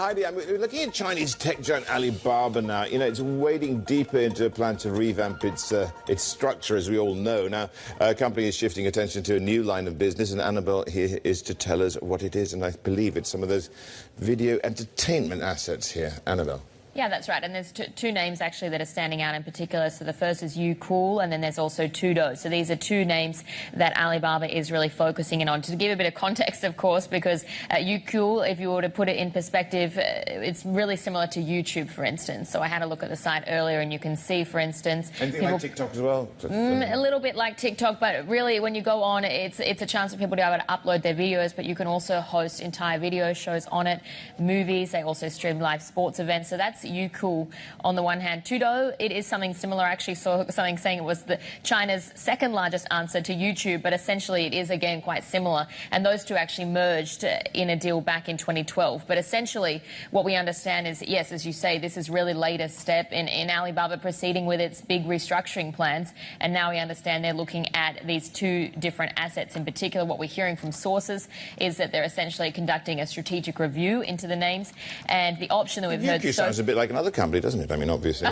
Heidi, we're looking at Chinese tech giant Alibaba now. You know, it's wading deeper into a plan to revamp its structure, as we all know. Now, the company is shifting attention to a new line of business, and Annabelle here is to tell us what it is, and I believe it's some of those video entertainment assets here. Annabelle. Yeah, that's right. And there's two names, actually, that are standing out in particular. So the first is Youcool, and then there's also Tudo. So these are two names that Alibaba is really focusing in on. To give a bit of context, of course, because Youcool, if you were to put it in perspective, it's really similar to YouTube, for instance. So I had a look at the site earlier, and you can see, for instance... Anything like TikTok as well? A little bit like TikTok, but really, when you go on, it's a chance for people to be able to upload their videos, but you can also host entire video shows on it, movies. They also stream live sports events. So that's Youcool on the one hand. Tudo, it is something similar. I actually saw something saying it was China's second largest answer to YouTube, but essentially it is again quite similar. And those two actually merged in a deal back in 2012. But essentially what we understand is, yes, as you say, this is really latest step in Alibaba proceeding with its big restructuring plans. And now we understand they're looking at these two different assets. In particular, what we're hearing from sources is that they're essentially conducting a strategic review into the names. And the option that we've heard... sounds a bit like another company, doesn't it? I mean, obviously.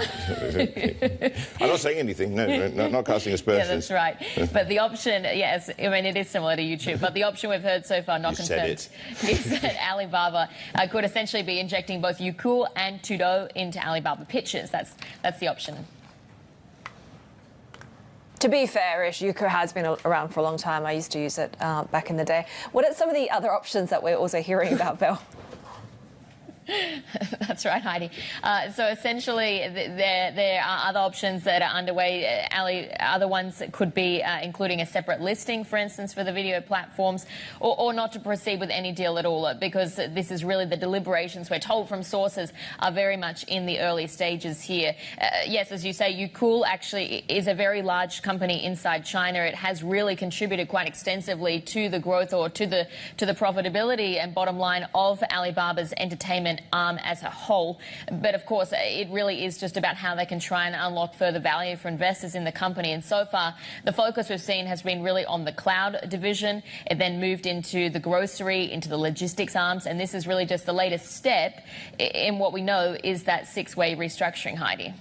I'm not saying anything. No, not casting aspersions. Yeah, that's right. But the option, yes, I mean, it is similar to YouTube. But the option we've heard so far, not confirmed, is that Alibaba could essentially be injecting both Youcool and Tudo into Alibaba pitches. That's the option. To be fair-ish, Youcool has been around for a long time. I used to use it back in the day. What are some of the other options that we're also hearing about, Bill? That's right, Heidi. So essentially, there are other options that are underway. Other ones that could be including a separate listing, for instance, for the video platforms, or not to proceed with any deal at all, because this is really the deliberations, we're told from sources, are very much in the early stages here. Yes, as you say, Youcool actually is a very large company inside China. It has really contributed quite extensively to the growth or to the profitability and bottom line of Alibaba's entertainment arm as a whole. But of course, it really is just about how they can try and unlock further value for investors in the company. And so far, the focus we've seen has been really on the cloud division. It then moved into the grocery, into the logistics arms. And this is really just the latest step in what we know is that six-way restructuring, Heidi.